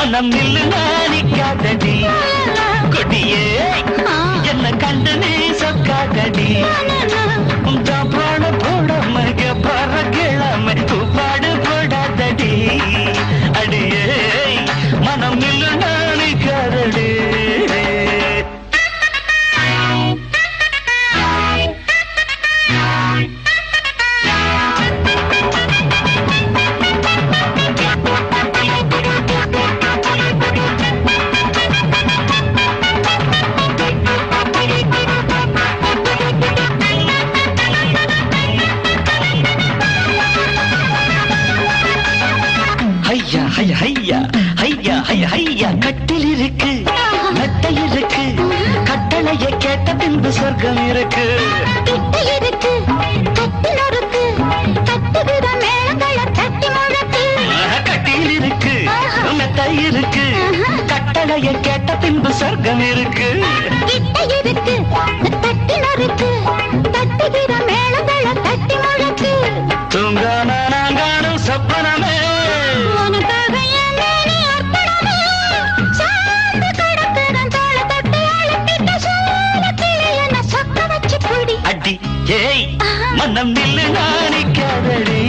மனம் நில்லு நாணிக்காதடி கொடியே என்ன கண்டு நீ சொக்காதடி பாட போடாம பற கிழமை பாடு போடாதடி அடியே மனம் நில்லு நாணிக்காதடி ஐயா ஐயா ஐயா ஐயா கட்டில் இருக்கு நட்டை இருக்கு கட்டளையை கேட்ட பின்பு சொர்க்கம் இருக்கு கட்டில் இருக்கு நட்டை இருக்கு கட்டளையை கேட்ட பின்பு சொர்க்கம் இருக்கு தூங்காம நான் காணும் சொப்பனமே அடி ஏய் மனம் நில்லு நாணிக்காதடி